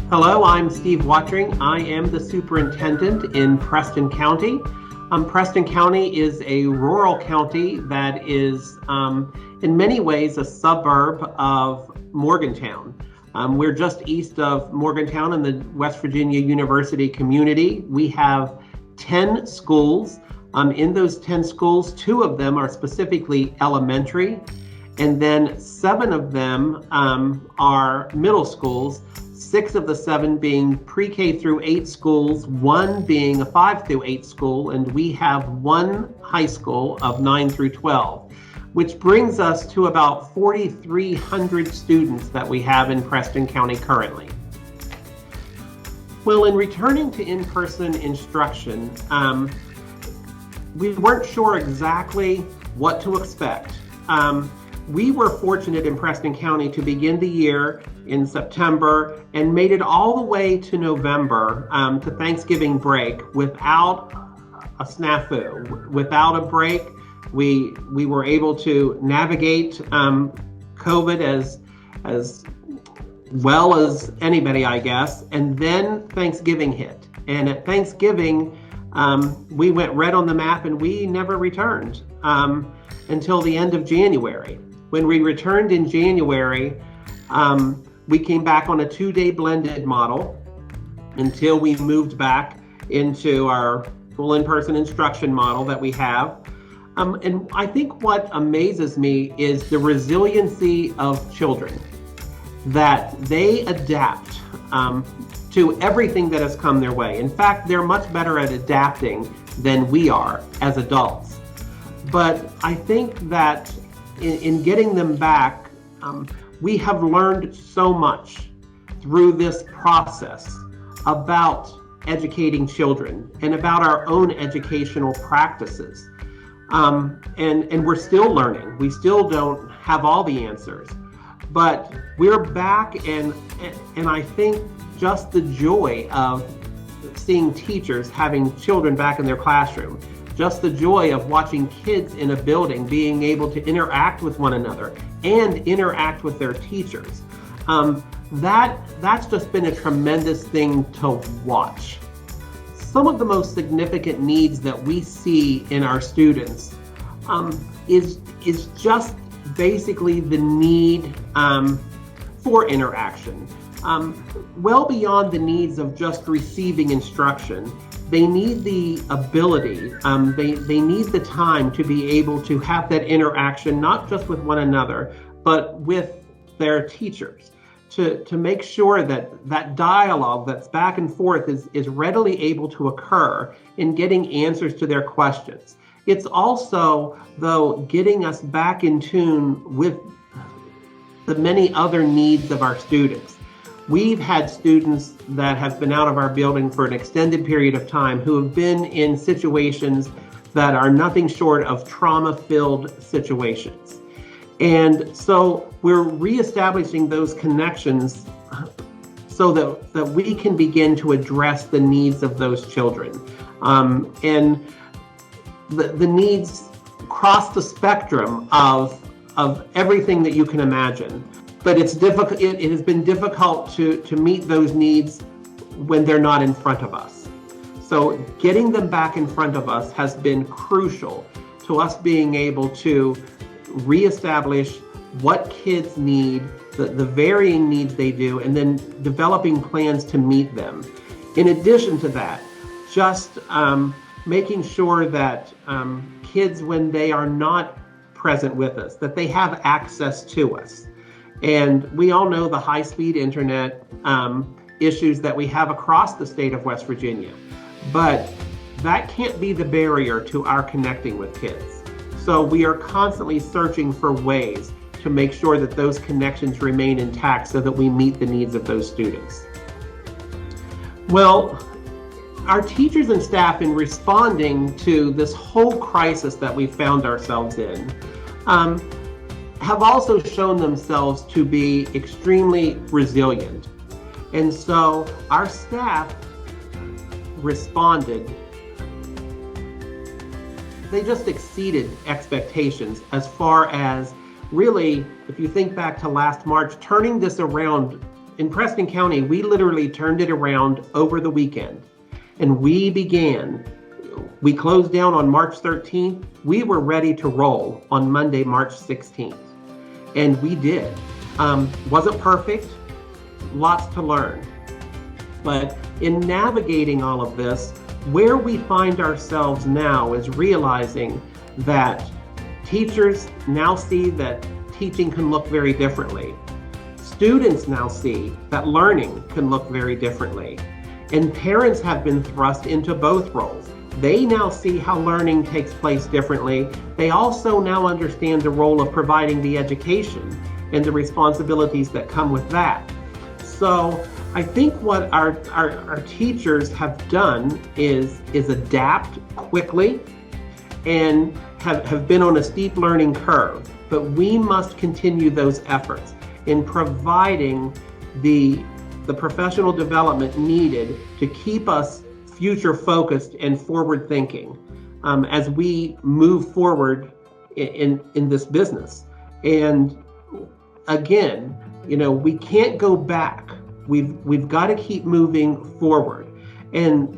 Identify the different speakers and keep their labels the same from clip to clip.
Speaker 1: Hello, I'm Steve Wotring. I am the superintendent in Preston County. Preston County is a rural county that is in many ways a suburb of Morgantown. We're just east of Morgantown in the West Virginia University community. We have 10 schools. In those 10 schools, 2 of them are specifically elementary, and then 7 of them are middle schools. 6 of the 7 being pre-K through 8 schools, 1 being a 5 through 8 school, and we have 1 high school of 9 through 12, which brings us to about 4,300 students that we have in Preston County currently. Well, in returning to in-person instruction, we weren't sure exactly what to expect. We were fortunate in Preston County to begin the year in September and made it all the way to November, to Thanksgiving break without a snafu, without a break. We were able to navigate COVID as well as anybody, I guess. And then Thanksgiving hit. And at Thanksgiving, we went red on the map and we never returned until the end of January. When we returned in January, we came back on a 2-day blended model until we moved back into our full in-person instruction model that we have. And I think what amazes me is the resiliency of children, that they adapt to everything that has come their way. In fact, they're much better at adapting than we are as adults. But I think that in getting them back, we have learned so much through this process about educating children and about our own educational practices. And we're still learning. We still don't have all the answers, but we're back, and I think just the joy of seeing teachers having children back in their classroom, just the joy of watching kids in a building being able to interact with one another and interact with their teachers. That's just been a tremendous thing to watch. Some of the most significant needs that we see in our students is just basically the need for interaction. Well beyond the needs of just receiving instruction, they need the ability, they need the time to be able to have that interaction, not just with one another, but with their teachers, to make sure that that dialogue that's back and forth is readily able to occur in getting answers to their questions. It's also, though, getting us back in tune with the many other needs of our students. We've had students that have been out of our building for an extended period of time who have been in situations that are nothing short of trauma-filled situations. And so we're reestablishing those connections so that we can begin to address the needs of those children. And the needs cross the spectrum of everything that you can imagine. But it's difficult. It has been difficult to meet those needs when they're not in front of us. So getting them back in front of us has been crucial to us being able to reestablish what kids need, the varying needs they do, and then developing plans to meet them. In addition to that, just making sure that kids, when they are not present with us, that they have access to us. And we all know the high-speed internet issues that we have across the state of West Virginia, but that can't be the barrier to our connecting with kids. So we are constantly searching for ways to make sure that those connections remain intact so that we meet the needs of those students. Well, our teachers and staff, in responding to this whole crisis that we found ourselves in, have also shown themselves to be extremely resilient. And so our staff responded. They just exceeded expectations as far as really, if you think back to last March, turning this around in Preston County, we literally turned it around over the weekend. And we closed down on March 13th. We were ready to roll on Monday, March 16th. And we did. Wasn't perfect, lots to learn. But in navigating all of this, where we find ourselves now is realizing that teachers now see that teaching can look very differently. Students now see that learning can look very differently. And parents have been thrust into both roles. They now see how learning takes place differently. They also now understand the role of providing the education and the responsibilities that come with that. So I think what our teachers have done is adapt quickly and have been on a steep learning curve. But we must continue those efforts in providing the professional development needed to keep us future focused and forward thinking as we move forward in this business. And again, we can't go back. We've got to keep moving forward. And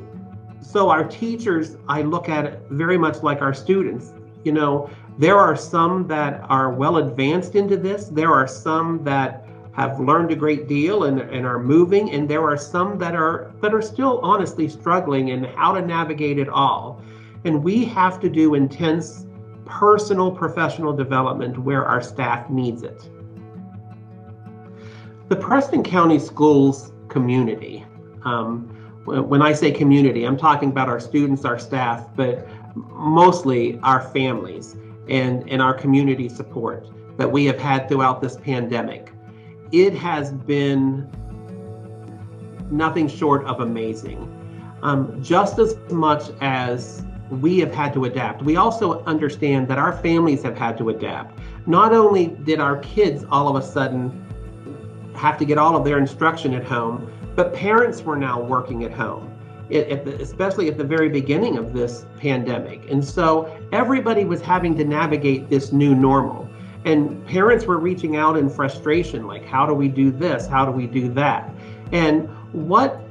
Speaker 1: so our teachers, I look at it very much like our students. There are some that are well advanced into this. There are some that have learned a great deal and are moving, and there are some that are still honestly struggling in how to navigate it all. And we have to do intense personal professional development where our staff needs it. The Preston County Schools community, when I say community, I'm talking about our students, our staff, but mostly our families and our community support that we have had throughout this pandemic. It has been nothing short of amazing. Just as much as we have had to adapt, we also understand that our families have had to adapt. Not only did our kids all of a sudden have to get all of their instruction at home, but parents were now working at home, especially at the very beginning of this pandemic. And so everybody was having to navigate this new normal. And parents were reaching out in frustration, like, how do we do this? How do we do that? And what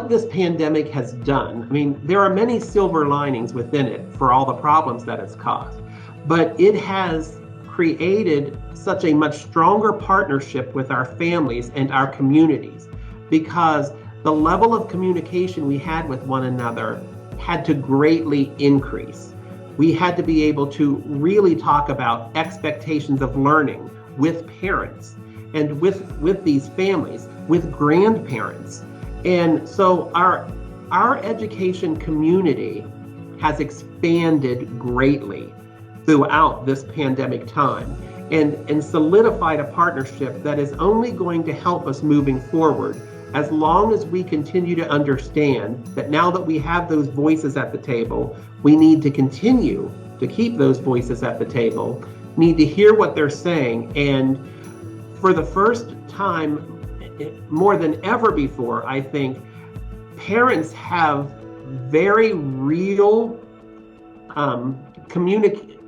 Speaker 1: this pandemic has done, there are many silver linings within it for all the problems that it's caused, but it has created such a much stronger partnership with our families and our communities, because the level of communication we had with one another had to greatly increase. We had to be able to really talk about expectations of learning with parents and with these families, with grandparents. And so our education community has expanded greatly throughout this pandemic time and solidified a partnership that is only going to help us moving forward, as long as we continue to understand that now that we have those voices at the table, we need to continue to keep those voices at the table, need to hear what they're saying. And for the first time, more than ever before, I think parents have very real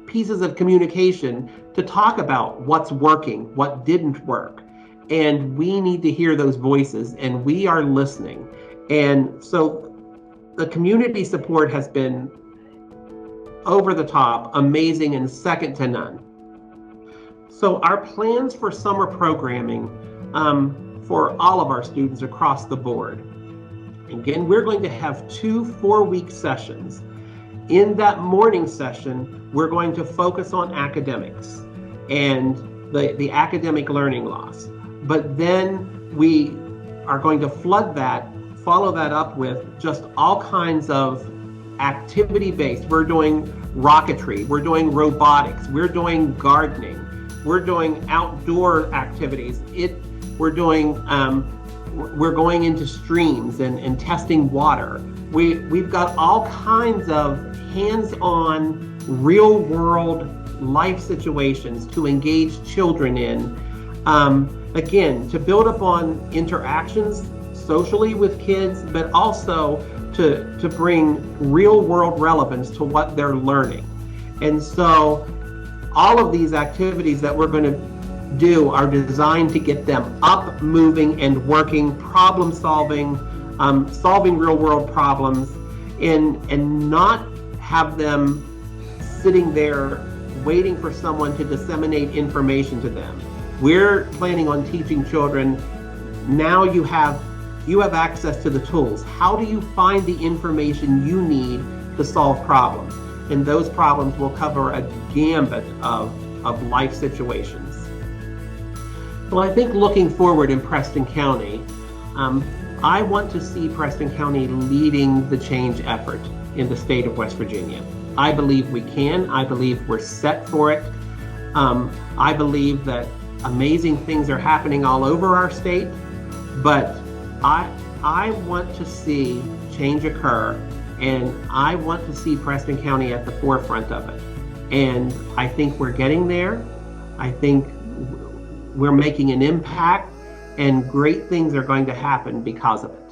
Speaker 1: pieces of communication to talk about what's working, what didn't work. And we need to hear those voices, and we are listening. And so the community support has been over the top, amazing, and second to none. So our plans for summer programming for all of our students across the board. Again, we're going to have 2 4-week sessions. In that morning session, we're going to focus on academics and the academic learning loss. But then we are going to follow that up with just all kinds of activity-based. We're doing rocketry, we're doing robotics, we're doing gardening, we're doing outdoor activities. We're going into streams and testing water. We've got all kinds of hands-on, real-world life situations to engage children in. Again, to build upon interactions socially with kids, but also to bring real-world relevance to what they're learning. And so all of these activities that we're going to do are designed to get them up, moving, and working, problem solving, solving real world problems, and not have them sitting there waiting for someone to disseminate information to them. We're planning on teaching children, now you have access to the tools. How do you find the information you need to solve problems? And those problems will cover a gambit of life situations. Well, I think looking forward in Preston County, I want to see Preston County leading the change effort in the state of West Virginia. I believe we can. I believe we're set for it. I believe that amazing things are happening all over our state, but I want to see change occur, and I want to see Preston County at the forefront of it. And I think we're getting there. I think we're making an impact, and great things are going to happen because of it.